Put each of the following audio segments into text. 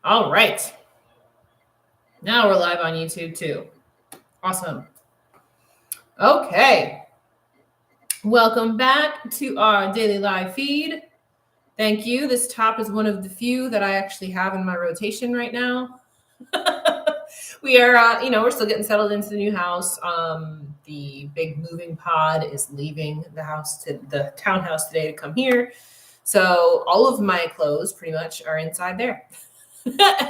All right. Now we're live on YouTube too. Awesome. Okay. Welcome back to our daily live feed. Thank you. This top is one of the few that I actually have in my rotation right now. We are, we're still getting settled into the new house. The big moving pod is leaving the house to the townhouse today to come here. So all of my clothes pretty much are inside there.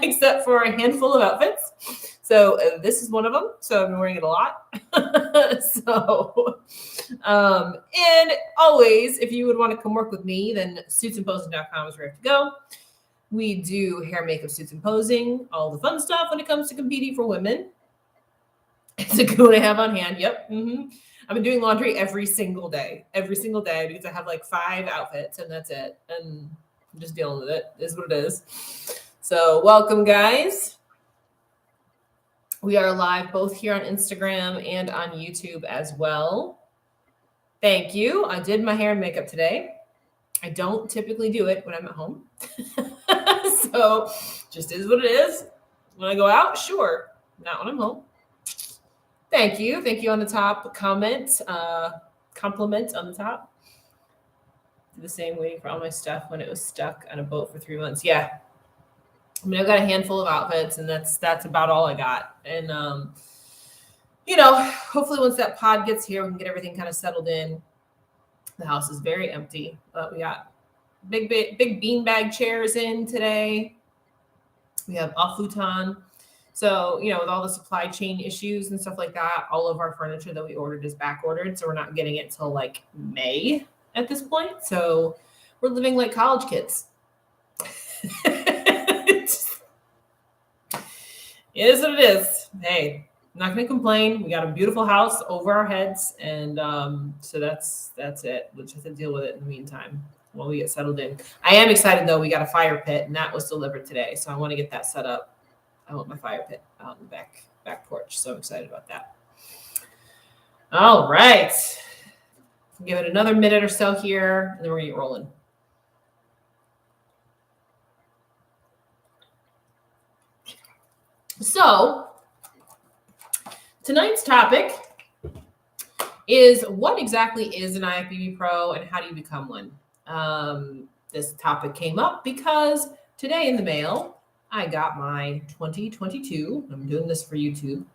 Except for a handful of outfits. So this is one of them. So I've been wearing it a lot. And always, if you would want to come work with me, then suitsandposing.com is where you have to go. We do hair, makeup, suits, and posing, all the fun stuff when it comes to competing for women. It's a good one to have on hand. Yep. I've been doing laundry every single day, because I have like 5 outfits and that's it. And I'm just dealing with it. It is what it is. So welcome, guys. We are live both here on Instagram and on YouTube as well. Thank you. I did my hair and makeup today. I don't typically do it when I'm at home. So just is what it is. When I go out, sure. Not when I'm home. Thank you. Thank you on the top. Compliment on the top. Do the same waiting for all my stuff when it was stuck on a boat for 3 months. Yeah. I mean, I've got a handful of outfits, and that's about all I got. And hopefully once that pod gets here, we can get everything kind of settled in. The house is very empty, but we got big beanbag chairs in today. We have a futon. So, with all the supply chain issues and stuff like that, all of our furniture that we ordered is back ordered. So we're not getting it till like May at this point. So we're living like college kids. It is what it is. Hey, I'm not going to complain. We got a beautiful house over our heads. And so that's it. We'll just have to deal with it in the meantime while we get settled in. I am excited, though. We got a fire pit, and that was delivered today. So I want to get that set up. I want my fire pit out in the back porch. So I'm excited about that. All right. Give it another minute or so here, and then we're going to get rolling. So tonight's topic is what exactly is an IFBB Pro and how do you become one? This topic came up because today in the mail, I got my 2022, I'm doing this for YouTube,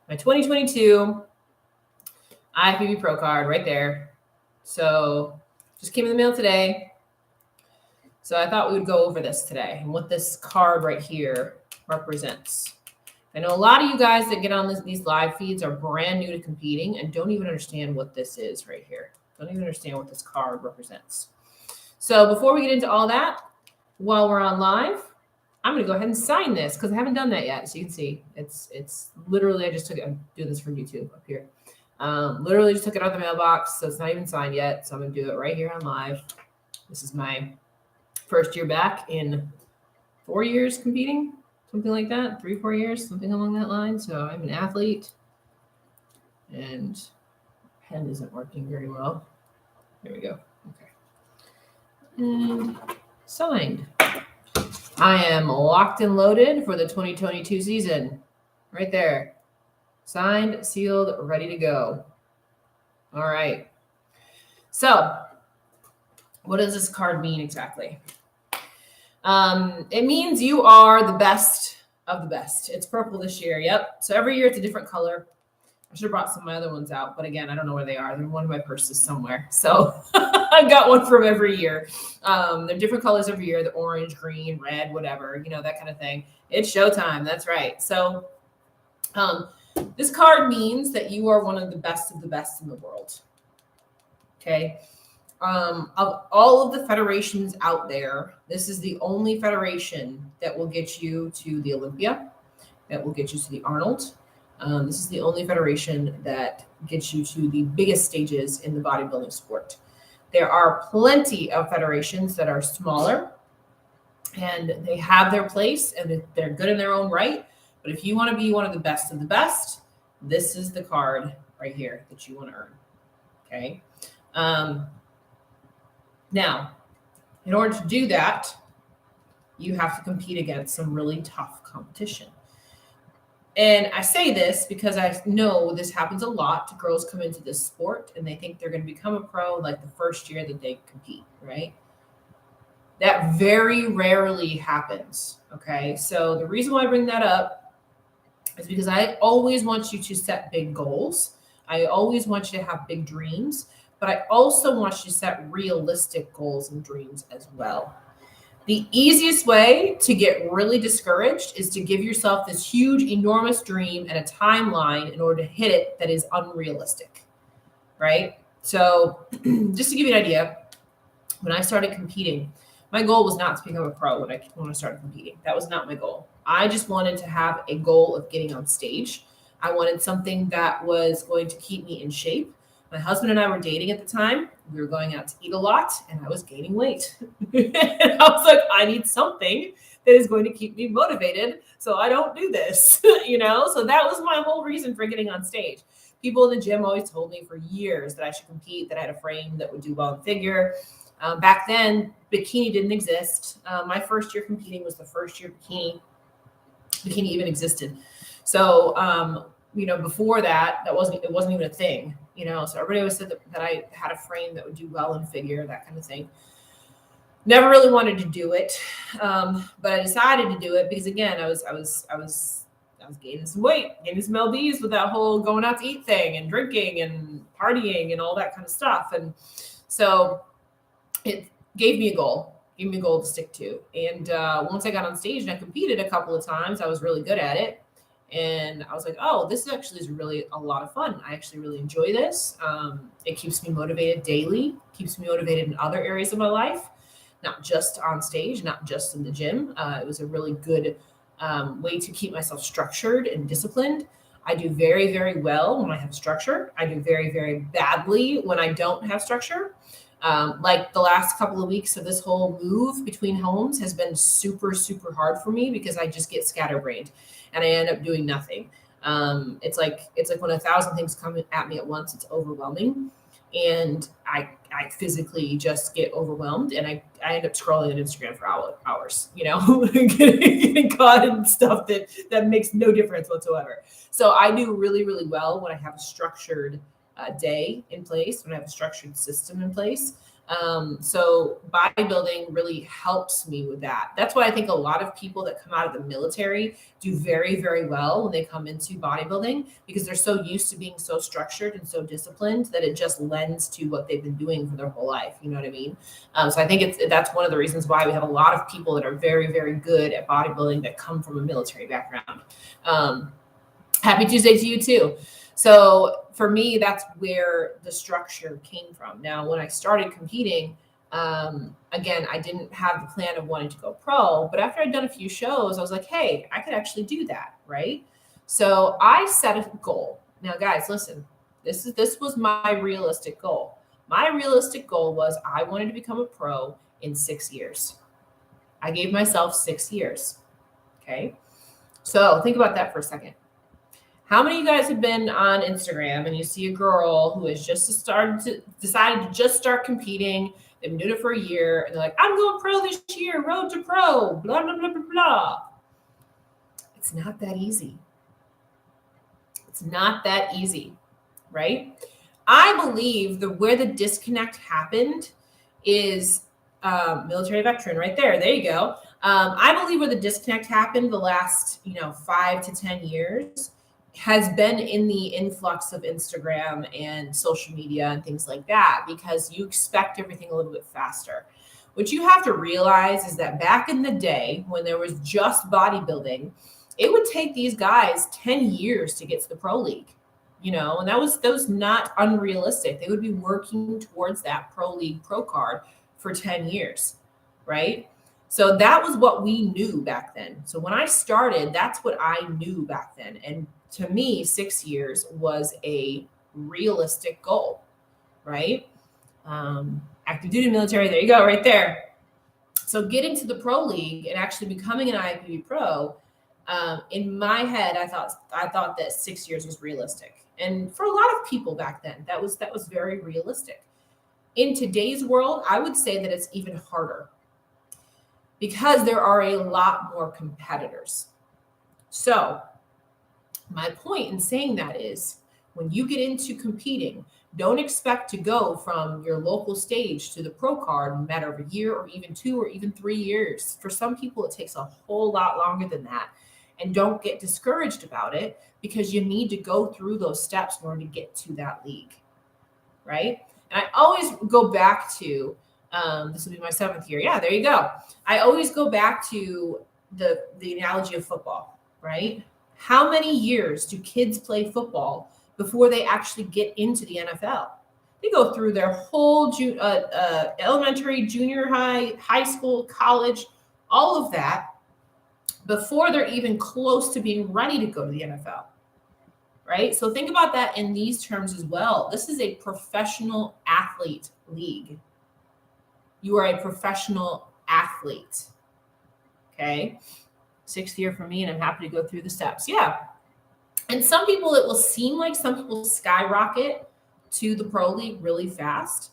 my 2022 IFBB Pro card right there. So just came in the mail today. So I thought we would go over this today and what this card right here represents. I know a lot of you guys that get on these live feeds are brand new to competing and don't even understand what this is right here. Don't even understand what this card represents. So before we get into all that, while we're on live, I'm going to go ahead and sign this because I haven't done that yet. So you can see it's literally, I just took it. I'm doing this from YouTube up here. Literally just took it out of the mailbox. So it's not even signed yet. So I'm going to do it right here on live. This is my first year back in 4 years competing. Something like that, 3-4 years, something along that line. So I'm an athlete, and pen isn't working very well. There we go. Okay. And signed. I am locked and loaded for the 2022 season. Right there. Signed, sealed, ready to go. All right. So what does this card mean exactly? It means you are the best of the best. It's purple this year. Yep. So every year it's a different color. I should have brought some of my other ones out, but again, I don't know where they are. They're in one of my purses somewhere. So I've got one from every year. They're different colors every year. The orange, green, red, whatever, that kind of thing. It's showtime. That's right. So this card means that you are one of the best in the world. Okay. Of all of the federations out there, this is the only federation that will get you to the Olympia, that will get you to the Arnold. This is the only federation that gets you to the biggest stages in the bodybuilding sport. There are plenty of federations that are smaller, and they have their place, and they're good in their own right. But if you want to be one of the best, this is the card right here that you want to earn. Okay. Now, in order to do that, you have to compete against some really tough competition. And I say this because I know this happens a lot. Girls come into this sport and they think they're going to become a pro like the first year that they compete, right? That very rarely happens. Okay. So the reason why I bring that up is because I always want you to set big goals. I always want you to have big dreams, but I also want you to set realistic goals and dreams as well. The easiest way to get really discouraged is to give yourself this huge, enormous dream and a timeline in order to hit it that is unrealistic, right? So just to give you an idea, when I started competing, my goal was not to become a pro when I started competing. That was not my goal. I just wanted to have a goal of getting on stage. I wanted something that was going to keep me in shape. My husband and I were dating at the time. We were going out to eat a lot, and I was gaining weight. And I was like, I need something that is going to keep me motivated so I don't do this, So that was my whole reason for getting on stage. People in the gym always told me for years that I should compete, that I had a frame that would do well in figure. Back then, bikini didn't exist. My first year competing was the first year bikini even existed. So, before that, it wasn't even a thing, So everybody always said that I had a frame that would do well in figure, that kind of thing. Never really wanted to do it, but I decided to do it because again, I was gaining some weight, gaining some lbs with that whole going out to eat thing and drinking and partying and all that kind of stuff, and so it gave me a goal to stick to. And once I got on stage and I competed a couple of times, I was really good at it. And I was like, oh, this actually is really a lot of fun. I actually really enjoy this. It keeps me motivated daily, keeps me motivated in other areas of my life, not just on stage, not just in the gym. It was a really good way to keep myself structured and disciplined. I do very, very well when I have structure. I do very, very badly when I don't have structure. Like the last couple of weeks of this whole move between homes has been super, super hard for me because I just get scatterbrained and I end up doing nothing. It's like when 1,000 things come at me at once, it's overwhelming. And I physically just get overwhelmed and I end up scrolling on Instagram for hours, getting caught in stuff that makes no difference whatsoever. So I do really, really well when I have a structured day in place, when I have a structured system in place. So bodybuilding really helps me with that. That's why I think a lot of people that come out of the military do very, very well when they come into bodybuilding because they're so used to being so structured and so disciplined that it just lends to what they've been doing for their whole life. You know what I mean? So I think that's one of the reasons why we have a lot of people that are very, very good at bodybuilding that come from a military background. Happy Tuesday to you too. So for me, that's where the structure came from. Now, when I started competing, again, I didn't have the plan of wanting to go pro, but after I'd done a few shows, I was like, hey, I could actually do that, right? So I set a goal. Now, guys, listen, this was my realistic goal. My realistic goal was I wanted to become a pro in 6 years. I gave myself 6 years, okay? So think about that for a second. How many of you guys have been on Instagram and you see a girl who has just decided to just start competing? They've been doing it for a year and they're like, I'm going pro this year, road to pro, blah, blah, blah, blah, blah. It's not that easy. It's not that easy, right? I believe where the disconnect happened is military veteran right there. There you go. I believe where the disconnect happened the last, 5 to 10 years has been in the influx of Instagram and social media and things like that, because you expect everything a little bit faster. What you have to realize is that back in the day when there was just bodybuilding, it would take these guys 10 years to get to the pro league, and that was not unrealistic. They would be working towards that pro league pro card for 10 years, right? So that was what we knew back then. So when I started, that's what I knew back then. And to me, 6 years was a realistic goal, right? Active duty military, there you go, right there. So getting to the pro league and actually becoming an IFBB Pro, in my head, I thought that 6 years was realistic. And for a lot of people back then, that was very realistic. In today's world, I would say that it's even harder. because there are a lot more competitors. So my point in saying that is when you get into competing, don't expect to go from your local stage to the pro card in a matter of a year or even 2 or even 3 years. For some people, it takes a whole lot longer than that. And don't get discouraged about it because you need to go through those steps in order to get to that league, right? And I always go back to, this will be my 7th year. Yeah, there you go. I always go back to the analogy of football, right? How many years do kids play football before they actually get into the NFL? They go through their whole elementary, junior high, high school, college, all of that before they're even close to being ready to go to the NFL, right? So think about that in these terms as well. This is a professional athlete league. You are a professional athlete, okay? 6th year for me, and I'm happy to go through the steps. Yeah. And some people, it will seem like some people skyrocket to the pro league really fast,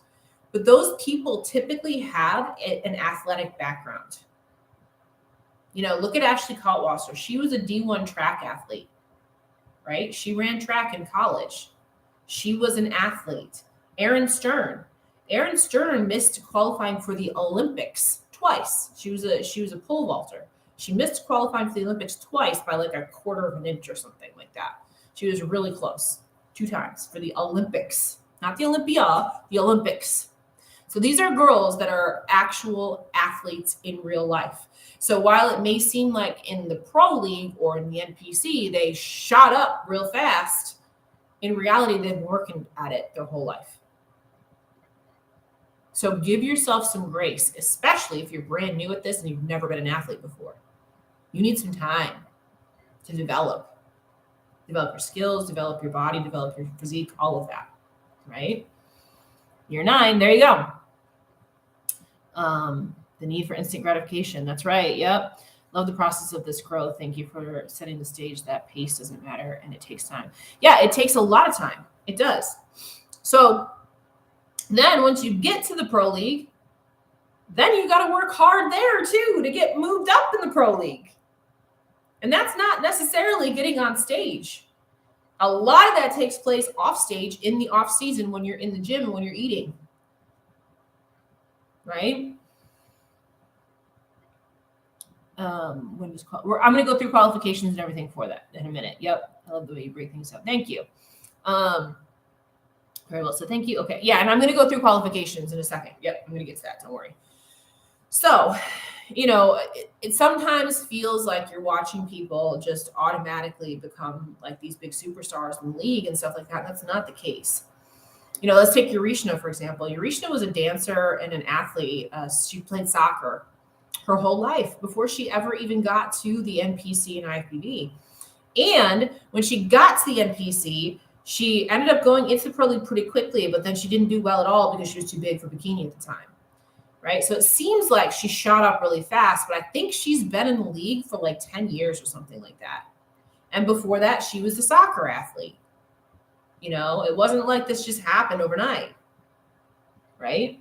but those people typically have an athletic background. You know, look at Ashley Kaltwasser. She was a D1 track athlete, right? She ran track in college. She was an athlete. Erin Stern missed qualifying for the Olympics twice. She was a pole vaulter. She missed qualifying for the Olympics twice by like a quarter of an inch or something like that. She was really close 2 times for the Olympics, not the Olympia, the Olympics. So these are girls that are actual athletes in real life. So while it may seem like in the pro league or in the NPC, they shot up real fast, in reality, they've been working at it their whole life. So give yourself some grace, especially if you're brand new at this and you've never been an athlete before. You need some time to develop your skills, develop your body, develop your physique, all of that, right? Year 9, there you go. The need for instant gratification. That's right. Yep. Love the process of this growth. Thank you for setting the stage that pace doesn't matter and it takes time. Yeah, it takes a lot of time. It does. So then once you get to the pro league, then you got to work hard there too to get moved up in the pro league. And that's not necessarily getting on stage. A lot of that takes place off stage in the off season when you're in the gym and when you're eating. Right? I'm going to go through qualifications and everything for that in a minute. Yep. I love the way you break things up. Thank you. Very well. So thank you. Okay. Yeah. And I'm going to go through qualifications in a second. Yep. I'm going to get to that. Don't worry. So, you know, it sometimes feels like you're watching people just automatically become like these big superstars in the league and stuff like that. That's not the case. You know, let's take Urishna, for example. Urishna was a dancer and an athlete. She played soccer her whole life before she ever even got to the NPC and IFBB. And when she got to the NPC, she ended up going into the pro league pretty quickly, but then she didn't do well at all because she was too big for bikini at the time. Right? So it seems like she shot up really fast, but I think she's been in the league for like 10 years or something like that. And before that, she was a soccer athlete. You know, it wasn't like this just happened overnight. Right?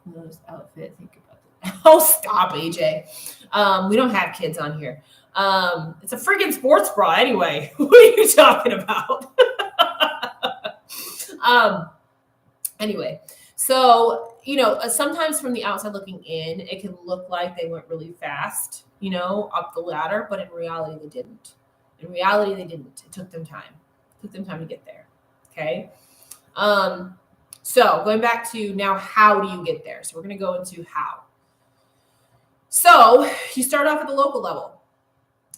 Those outfit, think about that. Oh, stop, AJ. We don't have kids on here. It's a freaking sports bra anyway. What are you talking about? Anyway, so, you know, sometimes from the outside looking in, it can look like they went really fast, you know, up the ladder, but in reality, they didn't. In reality, they didn't. It took them time. It took them time to get there. Okay. So going back to now, how do you get there? So we're going to go into how. So you start off at the local level.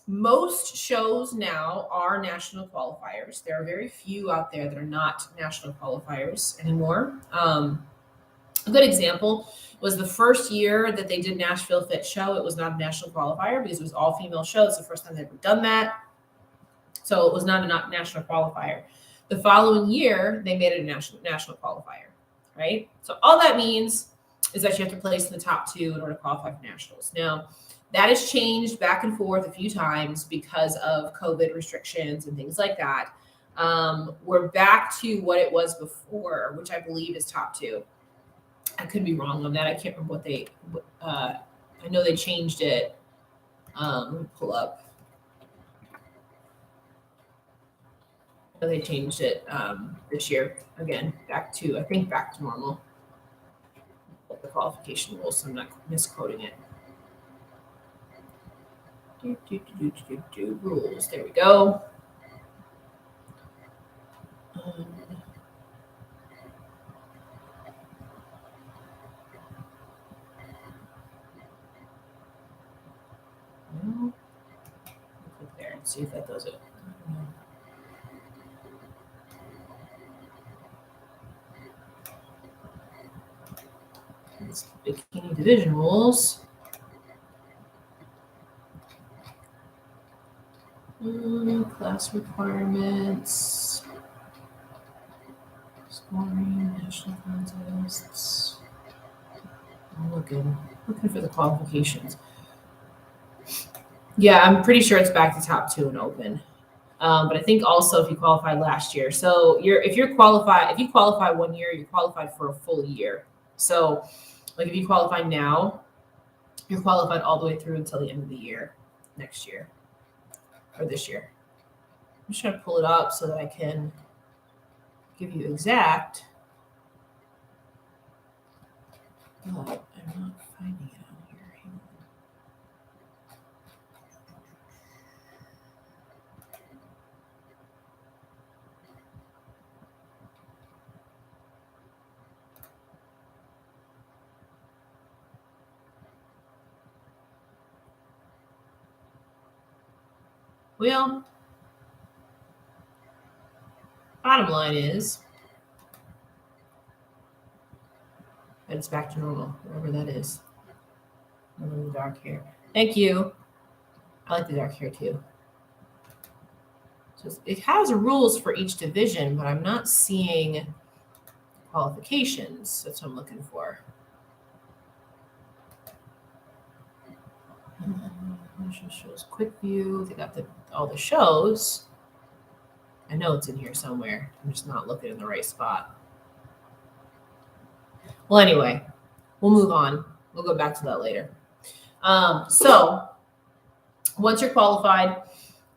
Most shows now are national qualifiers. There are very few out there that are not national qualifiers anymore. A good example was the first year that they did Nashville Fit Show. It was not a national qualifier because it was all female show. It's the first time they've ever done that. So it was not a national qualifier. The following year, they made it a national qualifier, right? So all that means is that you have to place in the top 2 in order to qualify for nationals. Now, that has changed back and forth a few times because of COVID restrictions and things like that. We're back to what it was before, which I believe is top 2. I could be wrong on that. I can't remember what they I know they changed it. Let me pull up. I know they changed it this year again, back to normal. The qualification rules, so I'm not misquoting it. Rules. There we go. Click there and see if that does it. It's bikini division rules. Class requirements. Scoring, national contests. I'm looking for the qualifications. Yeah, I'm pretty sure it's back to top 2 and open. But I think also if you qualified last year, so if you qualify 1 year, you're qualified for a full year. So, like if you qualify now, you're qualified all the way through until the end of the year, next year, or this year. I'm just trying to pull it up so that I can give you exact. But I'm not finding it on here. Hang on. Well, bottom line is that it's back to normal, wherever that is. I love the dark hair. Thank you. I like the dark hair too. So it has rules for each division, but I'm not seeing qualifications. That's what I'm looking for. Shows quick view. They got all the shows. I know it's in here somewhere. I'm just not looking in the right spot. Well, anyway, we'll move on. We'll go back to that later. So once you're qualified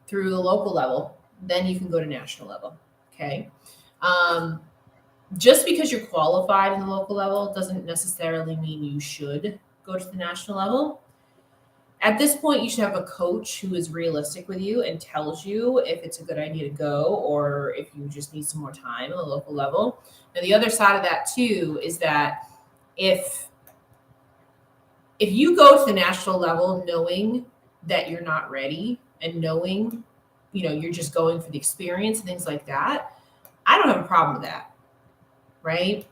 through the local level, then you can go to national level. Okay. Just because you're qualified in the local level doesn't necessarily mean you should go to the national level. At this point, you should have a coach who is realistic with you and tells you if it's a good idea to go or if you just need some more time on the local level. And the other side of that too is that if you go to the national level knowing that you're not ready and knowing, you're just going for the experience and things like that, I don't have a problem with that, right?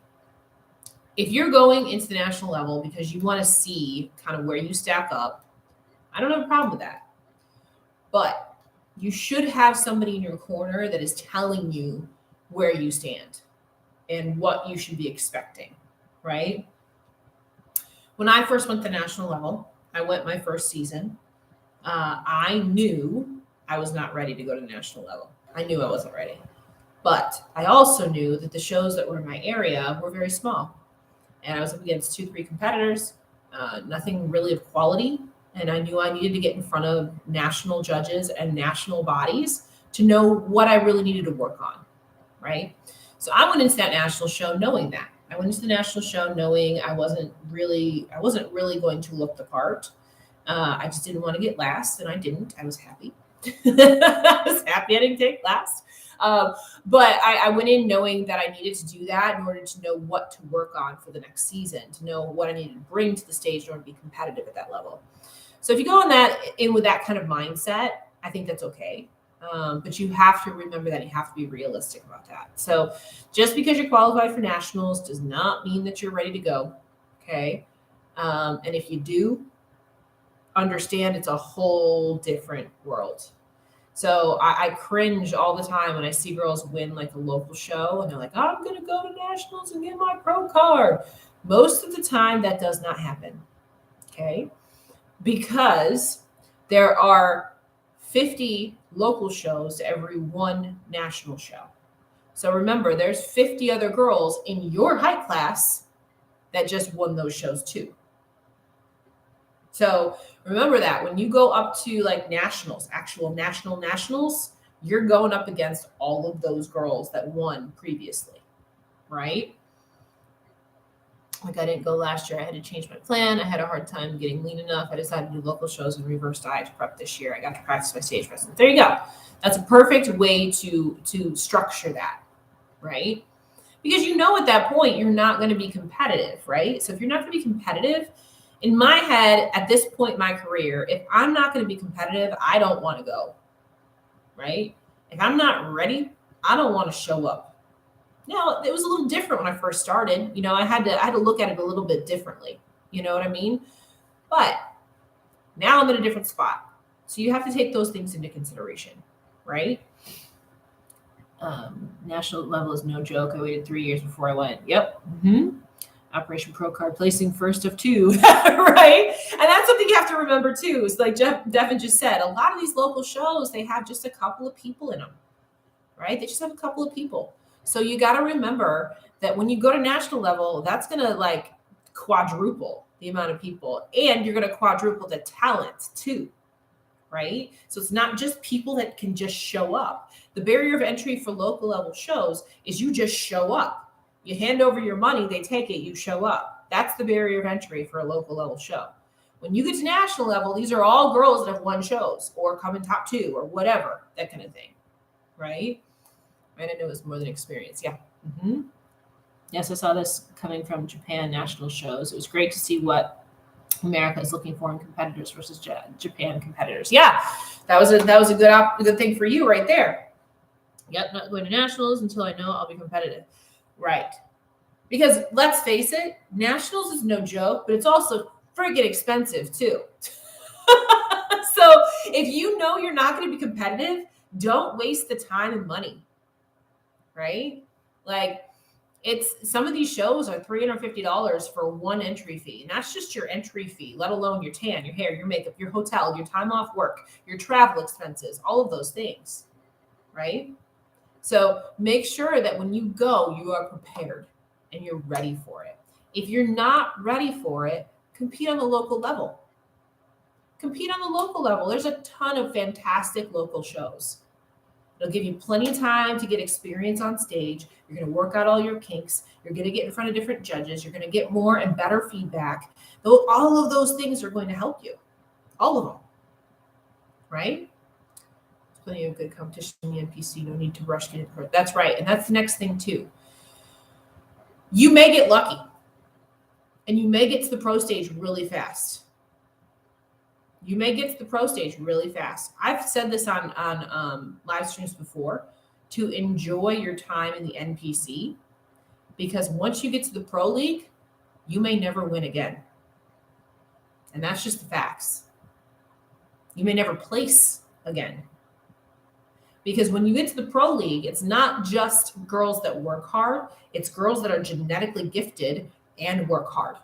If you're going into the national level because you want to see kind of where you stack up, I don't have a problem with that. But you should have somebody in your corner that is telling you where you stand and what you should be expecting, right? When I first went to the national level, I went my first season. I knew I was not ready to go to the national level. I knew I wasn't ready. But I also knew that the shows that were in my area were very small. And I was up against 2-3 competitors, nothing really of quality. And I knew I needed to get in front of national judges and national bodies to know what I really needed to work on, right? So I went into that national show knowing that. I went into the national show knowing I wasn't really going to look the part. I just didn't want to get last, and I didn't. I was happy. I was happy I didn't take last. But I went in knowing that I needed to do that in order to know what to work on for the next season, to know what I needed to bring to the stage in order to be competitive at that level. So if you go in with that kind of mindset, I think that's okay. But you have to remember that you have to be realistic about that. So just because you're qualified for nationals does not mean that you're ready to go. Okay. And if you do, understand it's a whole different world. So I cringe all the time when I see girls win like a local show and they're like, I'm going to go to nationals and get my pro card. Most of the time that does not happen. Okay. Because there are 50 local shows to every one national show. So remember, there's 50 other girls in your height class that just won those shows too. So remember that when you go up to like nationals, actual nationals, you're going up against all of those girls that won previously, right? Like I didn't go last year. I had to change my plan. I had a hard time getting lean enough. I decided to do local shows and reverse diet prep this year. I got to practice my stage presence. There you go. That's a perfect way to structure that, right? Because you know at that point you're not going to be competitive, right? So if you're not going to be competitive, in my head at this point in my career, if I'm not going to be competitive, I don't want to go, right? If I'm not ready, I don't want to show up. Now, it was a little different when I first started. You know, I had to look at it a little bit differently. You know what I mean? But now I'm in a different spot. So you have to take those things into consideration, right? National level is no joke. I waited 3 years before I went. Yep. Operation Pro Card placing first of 2, right? And that's something you have to remember too. It's like Devin just said, a lot of these local shows, they have just a couple of people in them, right? They just have a couple of people. So you got to remember that when you go to national level, that's going to like quadruple the amount of people, and you're going to quadruple the talent too, right? So it's not just people that can just show up. The barrier of entry for local level shows is you just show up. You hand over your money, they take it, you show up. That's the barrier of entry for a local level show. When you get to national level, these are all girls that have won shows or come in top 2 or whatever, that kind of thing, right? Right, I knew it was more than experience. Yeah. Yes, I saw this coming from Japan national shows. It was great to see what America is looking for in competitors versus Japan competitors. Yeah, that was a good thing for you right there. Yep, not going to nationals until I know I'll be competitive. Right. Because let's face it, nationals is no joke, but it's also friggin' expensive too. So if you know you're not going to be competitive, don't waste the time and money. Right? Like it's some of these shows are $350 for one entry fee. And that's just your entry fee, let alone your tan, your hair, your makeup, your hotel, your time off work, your travel expenses, all of those things. Right? So make sure that when you go, you are prepared and you're ready for it. If you're not ready for it, compete on the local level. Compete on the local level. There's a ton of fantastic local shows. It'll give you plenty of time to get experience on stage. You're going to work out all your kinks. You're going to get in front of different judges. You're going to get more and better feedback. All of those things are going to help you. All of them. Right? Plenty of good competition in the NPC. No need to rush getting pro. That's right. And that's the next thing too. You may get lucky and you may get to the pro stage really fast. You may get to the pro stage really fast. I've said this on live streams before, to enjoy your time in the NPC, because once you get to the pro league, you may never win again. And that's just the facts. You may never place again. Because when you get to the pro league, it's not just girls that work hard. It's girls that are genetically gifted and work hard.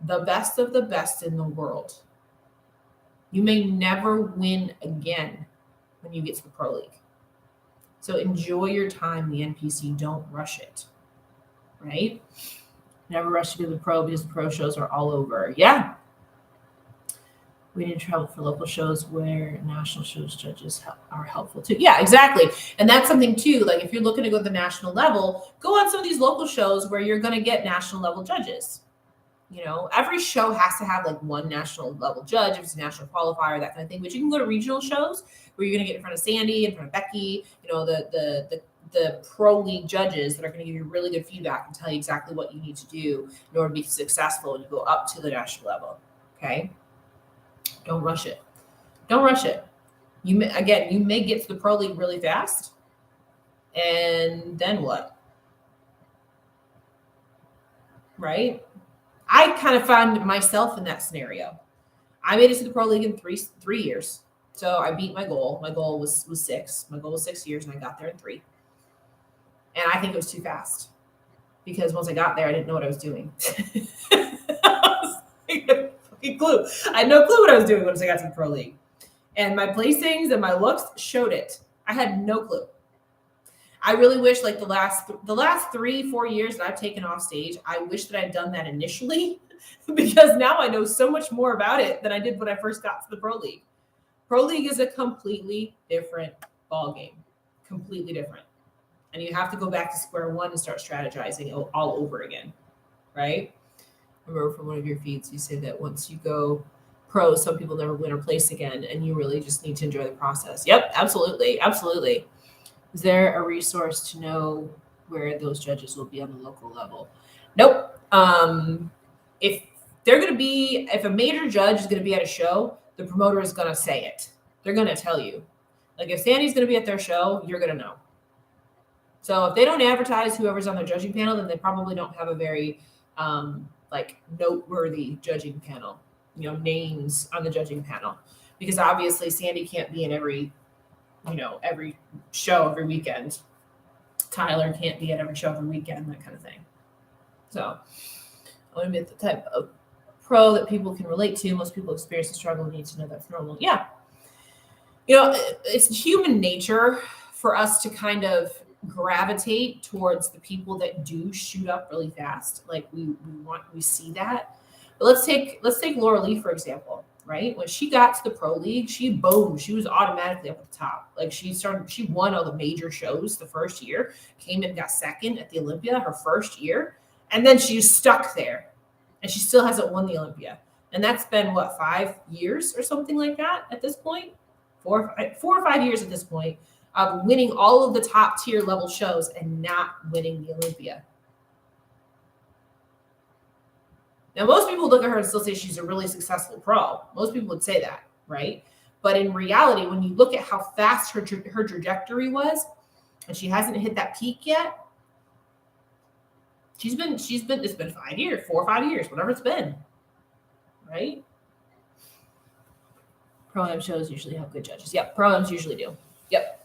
The best of the best in the world. You may never win again when you get to the pro league. So enjoy your time in the NPC. Don't rush it, right? Never rush to go to the pro because the pro shows are all over. Yeah. We need to travel for local shows where national shows judges are helpful too. Yeah, exactly. And that's something too. Like if you're looking to go to the national level, go on some of these local shows where you're going to get national level judges. You know, every show has to have like one national level judge, if it's a national qualifier, that kind of thing. But you can go to regional shows where you're going to get in front of Sandy, in front of Becky, you know, the pro league judges that are going to give you really good feedback and tell you exactly what you need to do in order to be successful when you go up to the national level. Okay. Don't rush it. Don't rush it. You may get to the pro league really fast. And then what? Right? I kind of found myself in that scenario. I made it to the pro league in three years. So I beat my goal. My goal was 6. My goal was 6 years, and I got there in 3. And I think it was too fast. Because once I got there, I didn't know what I was doing. Clue. I had no clue what I was doing once I got to the pro league. And my placings and my looks showed it. I had no clue. I really wish like the last 3-4 years that I've taken off stage, I wish that I'd done that initially because now I know so much more about it than I did when I first got to the Pro League. Pro League is a completely different ball game, completely different. And you have to go back to square one and start strategizing all over again, right? I remember from one of your feeds, you said that once you go pro, some people never win or place again, and you really just need to enjoy the process. Yep, absolutely, absolutely. Is there a resource to know where those judges will be on the local level? Nope. If they're going to be, if a major judge is going to be at a show, the promoter is going to say it. They're going to tell you. Like if Sandy's going to be at their show, you're going to know. So if they don't advertise whoever's on their judging panel, then they probably don't have a very like noteworthy judging panel, you know, names on the judging panel, because obviously Sandy can't be in every show every weekend. Tyler can't be at every show every weekend, that kind of thing. So I want to be the type of pro that people can relate to. Most people experience the struggle and need to know that's normal. Yeah. You know, it's human nature for us to kind of gravitate towards the people that do shoot up really fast. Like we see that. But let's take Laura Lee, for example, right? When she got to the Pro League, she was automatically up at the top. Like she won all the major shows the first year, came in and got second at the Olympia her first year, and then she's stuck there. And she still hasn't won the Olympia. And that's been, what, 5 years or something like that at this point? 4 or 5 years at this point of winning all of the top tier level shows and not winning the Olympia. Now, most people look at her and still say she's a really successful pro. Most people would say that, right? But in reality, when you look at how fast her trajectory was, and she hasn't hit that peak yet, it's been 5 years, 4 or 5 years, whatever it's been, right? Pro-Am shows usually have good judges. Yep, Pro-Ams usually do. Yep.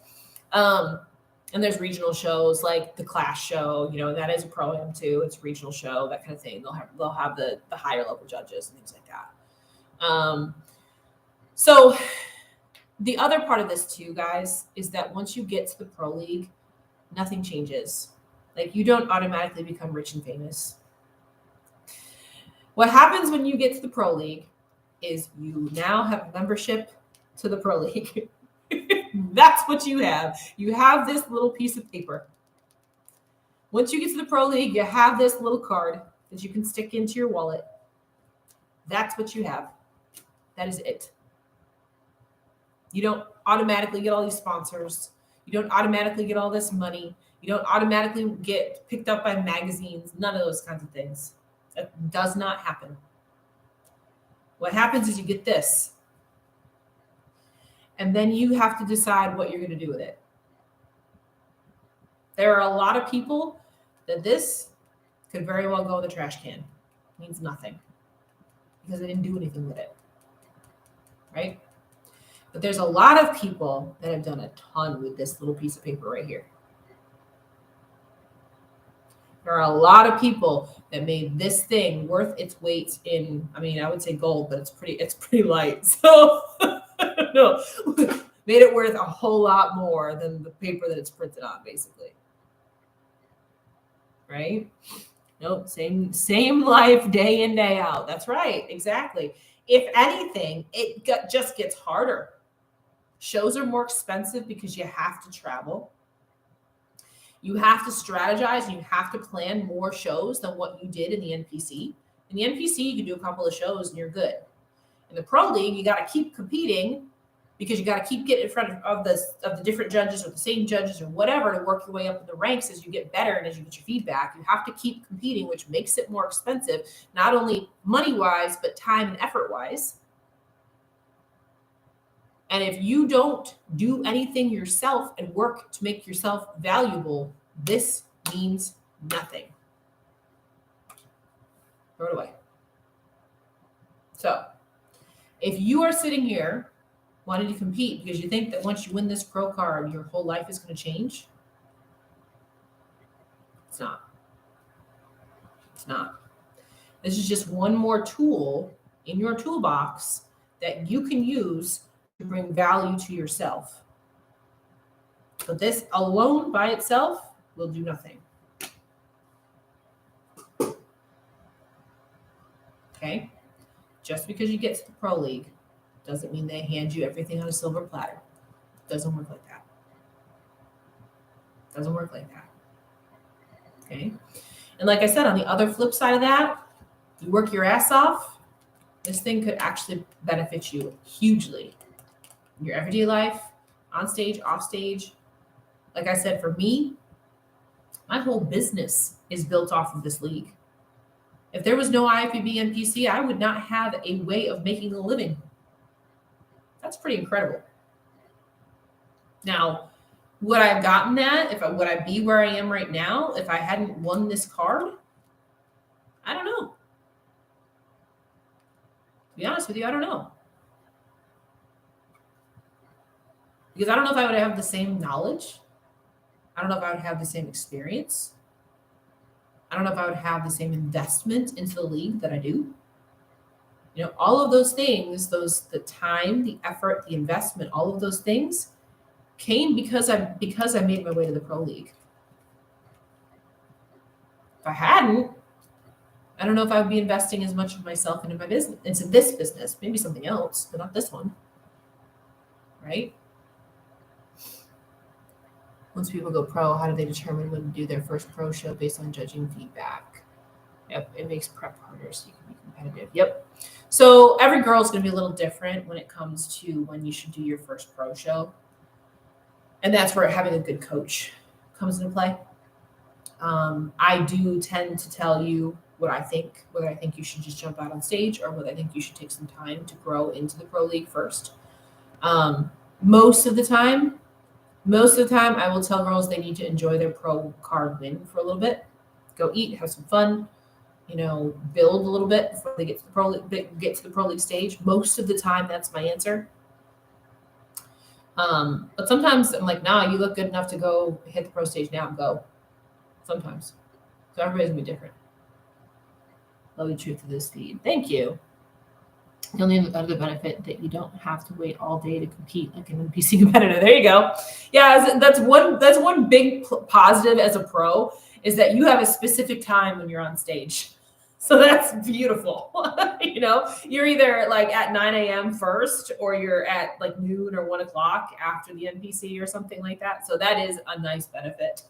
And there's regional shows like the Clash show, you know, that is a Pro-Am too. It's a regional show, that kind of thing. They'll have the higher level judges and things like that. So the other part of this too, guys, is that once you get to the Pro League, nothing changes. Like you don't automatically become rich and famous. What happens when you get to the Pro League is you now have a membership to the Pro League. That's what you have. You have this little piece of paper. Once you get to the Pro League, you have this little card that you can stick into your wallet. That's what you have. That is it. You don't automatically get all these sponsors. You don't automatically get all this money. You don't automatically get picked up by magazines. None of those kinds of things. That does not happen. What happens is you get this. And then you have to decide what you're going to do with it. There are a lot of people that this could very well go in the trash can. It means nothing. Because they didn't do anything with it. Right? But there's a lot of people that have done a ton with this little piece of paper right here. There are a lot of people that made this thing worth its weight in, I mean, I would say gold, but it's pretty light. So no, made it worth a whole lot more than the paper that it's printed on, basically. Right? Nope, same life day in, day out. That's right, exactly. If anything, it just gets harder. Shows are more expensive because you have to travel. You have to strategize and you have to plan more shows than what you did in the NPC. In the NPC, you can do a couple of shows and you're good. In the Pro League, you got to keep competing because you got to keep getting in front of the different judges or the same judges or whatever to work your way up in the ranks as you get better and as you get your feedback. You have to keep competing, which makes it more expensive, not only money-wise, but time and effort-wise. And if you don't do anything yourself and work to make yourself valuable, this means nothing. Throw it away. So if you are sitting here wanting to compete because you think that once you win this pro card, your whole life is going to change, it's not. It's not. This is just one more tool in your toolbox that you can use to bring value to yourself. But this alone by itself will do nothing. Okay? Just because you get to the Pro League doesn't mean they hand you everything on a silver platter. Doesn't work like that. Doesn't work like that. Okay? And like I said, on the other flip side of that, you work your ass off, this thing could actually benefit you hugely in your everyday life, on stage, off stage. Like I said, for me, my whole business is built off of this league. If there was no IFBB NPC, I would not have a way of making a living. That's pretty incredible. Now, would I have gotten that? Would I be where I am right now if I hadn't won this card? I don't know. To be honest with you, I don't know. Because I don't know if I would have the same knowledge. I don't know if I would have the same experience. I don't know if I would have the same investment into the league that I do. You know, all of those things, the time, the effort, the investment, all of those things came because I made my way to the Pro League. If I hadn't, I don't know if I would be investing as much of myself into my business, into this business, maybe something else, but not this one. Right? Once people go pro, how do they determine when to do their first pro show based on judging feedback? Yep, it makes prep harder so you can be competitive. Yep. So every girl is going to be a little different when it comes to when you should do your first pro show. And that's where having a good coach comes into play. I do tend to tell you what I think, whether I think you should just jump out on stage or whether I think you should take some time to grow into the Pro League first. Most of the time, I will tell girls they need to enjoy their pro card win for a little bit. Go eat, have some fun, build a little bit before they get to the Pro League stage. Most of the time, that's my answer. But sometimes I'm like, nah, you look good enough to go hit the pro stage now and go. Sometimes. So everybody's gonna be different. Love the truth of this feed. Thank you. The only other benefit that you don't have to wait all day to compete like an NPC competitor. There you go. Yeah, that's one big positive as a pro is that you have a specific time when you're on stage. So that's beautiful. You're either like at 9 a.m. first or you're at like noon or 1 o'clock after the NPC or something like that. So that is a nice benefit.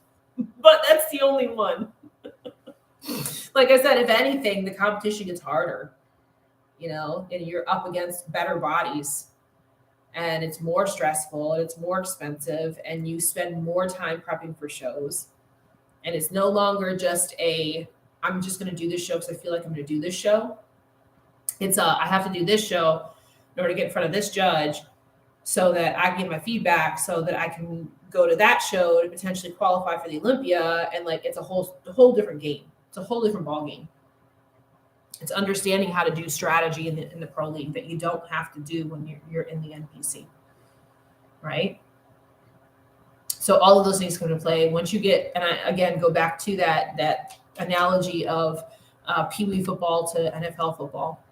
But that's the only one. Like I said, if anything, the competition gets harder. And you're up against better bodies and it's more stressful and it's more expensive and you spend more time prepping for shows. And it's no longer just I'm just going to do this show because I feel like I'm going to do this show. It's I have to do this show in order to get in front of this judge so that I can get my feedback so that I can go to that show to potentially qualify for the Olympia. And like, it's a whole different game. It's a whole different ball game. It's understanding how to do strategy in the Pro League that you don't have to do when you're in the NPC, right? So all of those things come into play. Once you get, and I again go back to that analogy of Pee Wee football to NFL football,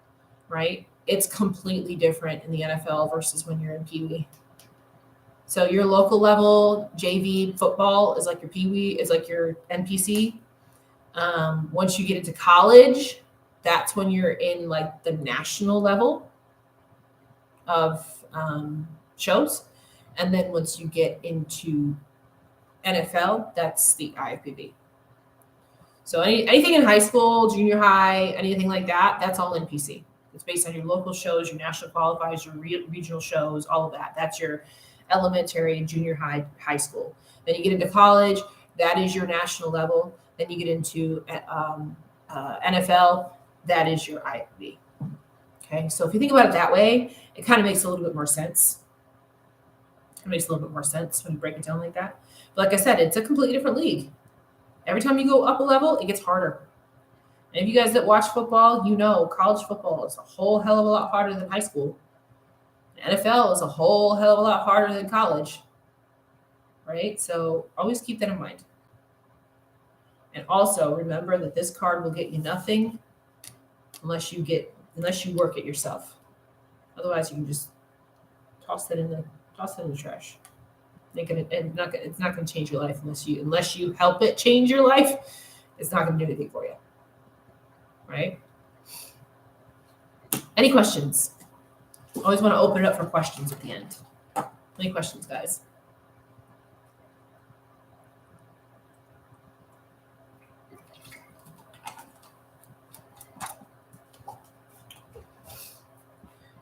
right? It's completely different in the NFL versus when you're in Pee Wee. So your local level JV football is like your Pee Wee, is like your NPC. Once you get into college, that's when you're in like the national level of shows. And then once you get into NFL, that's the IFBB. So anything in high school, junior high, anything like that, that's all NPC. It's based on your local shows, your national qualifiers, your regional shows, all of that. That's your elementary, junior high school. Then you get into college, that is your national level. Then you get into NFL, that is your IFBB. Okay, so if you think about it that way, it kind of makes a little bit more sense. It makes a little bit more sense when you break it down like that. But like I said, it's a completely different league. Every time you go up a level, it gets harder. And if you guys that watch football, college football is a whole hell of a lot harder than high school. NFL is a whole hell of a lot harder than college. Right? So always keep that in mind. And also remember that this card will get you nothing unless you work it yourself. Otherwise, you can just toss it in the trash. It's not gonna change your life unless you help it change your life. It's not gonna do anything for you, right? Any questions? Always want to open it up for questions at the end. Any questions, guys?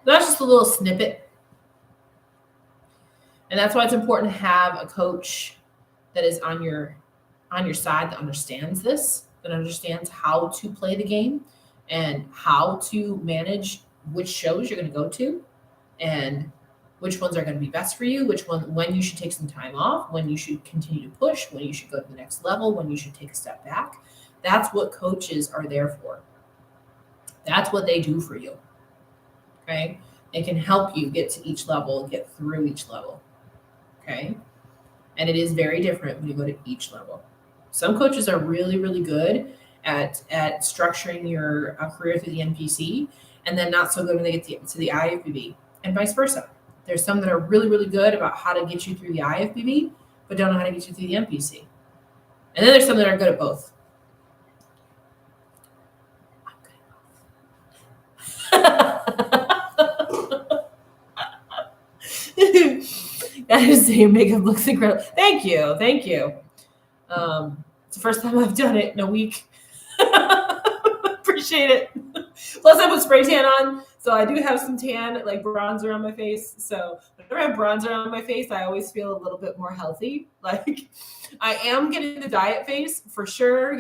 That's just a little snippet. And that's why it's important to have a coach that is on your side that understands this, that understands how to play the game and how to manage which shows you're going to go to and which ones are going to be best for you, when you should take some time off, when you should continue to push, when you should go to the next level, when you should take a step back. That's what coaches are there for. That's what they do for you. Okay? They can help you get to each level, get through each level. Okay? And it is very different when you go to each level. Some coaches are really, really good at structuring your career through the NPC, and then not so good when they get to the IFBB, and vice versa. There's some that are really, really good about how to get you through the IFBB, but don't know how to get you through the NPC. And then there's some that are good at both. Your makeup looks incredible. Thank you. It's the first time I've done it in a week. Appreciate it. Plus, I put spray tan on, so I do have some tan, like bronzer on my face. So whenever I have bronzer on my face, I always feel a little bit more healthy. Like I am getting the diet face for sure.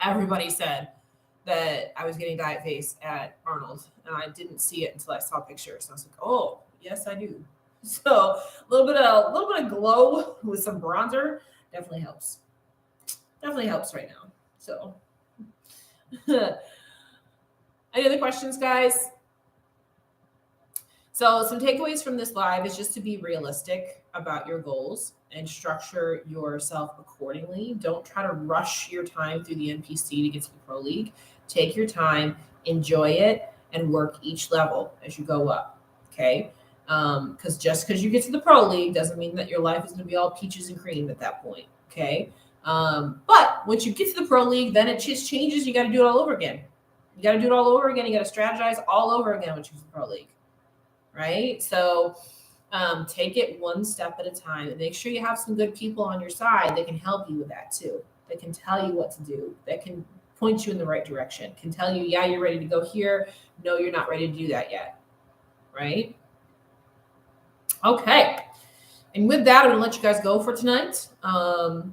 Everybody said that I was getting diet face at Arnold, and I didn't see it until I saw pictures. And I was like, oh, yes, I do. So a little bit of glow with some bronzer definitely helps. Definitely helps right now. So any other questions, guys? So some takeaways from this live is just to be realistic about your goals and structure yourself accordingly. Don't try to rush your time through the NPC to get to the Pro League. Take your time, enjoy it, and work each level as you go up, okay? Because just because you get to the Pro League doesn't mean that your life is going to be all peaches and cream at that point, okay? But once you get to the Pro League, then it just changes. You got to do it all over again. You got to strategize all over again once you get to the Pro League, right? So take it one step at a time and make sure you have some good people on your side that can help you with that too. That can tell you what to do, that can point you in the right direction, can tell you, yeah, you're ready to go here. No, you're not ready to do that yet, right? Okay. And with that, I'm going to let you guys go for tonight. We'll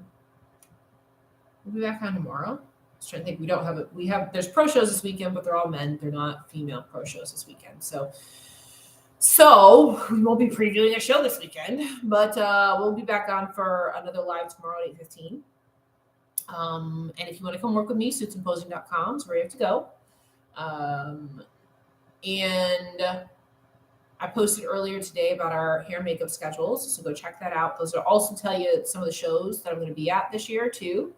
be back on tomorrow. I was trying to think. There's pro shows this weekend, but they're all men. They're not female pro shows this weekend. So we won't be previewing a show this weekend, but we'll be back on for another live tomorrow at 8:15. And if you want to come work with me, suitsandposing.com is where you have to go. And I posted earlier today about our hair and makeup schedules, so go check that out. Those will also tell you some of the shows that I'm going to be at this year too.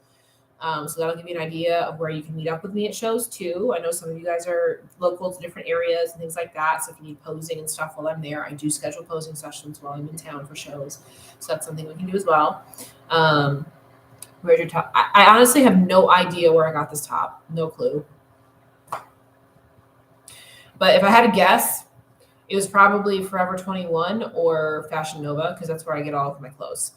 So that'll give you an idea of where you can meet up with me at shows too. I know some of you guys are local to different areas and things like that. So if you need posing and stuff while I'm there, I do schedule posing sessions while I'm in town for shows. So that's something we can do as well. Where's your top? I honestly have no idea where I got this top. No clue. But if I had to guess, it was probably Forever 21 or Fashion Nova, because that's where I get all of my clothes.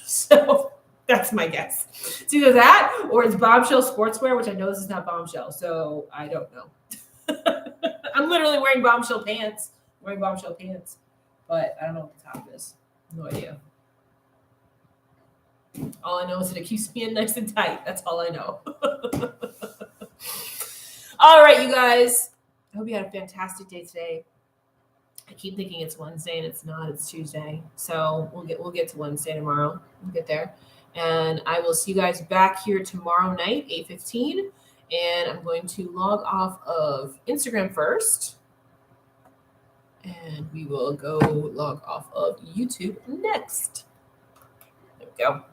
So that's my guess. It's either that or it's Bombshell Sportswear, which I know this is not Bombshell, so I don't know. I'm literally wearing Bombshell pants. But I don't know what the top is. No idea. All I know is that it keeps me in nice and tight. That's all I know. All right, you guys. I hope you had a fantastic day today. I keep thinking it's Wednesday and it's not. It's Tuesday. So we'll get to Wednesday tomorrow. We'll get there. And I will see you guys back here tomorrow night, 8:15. And I'm going to log off of Instagram first. And we will go log off of YouTube next. There we go.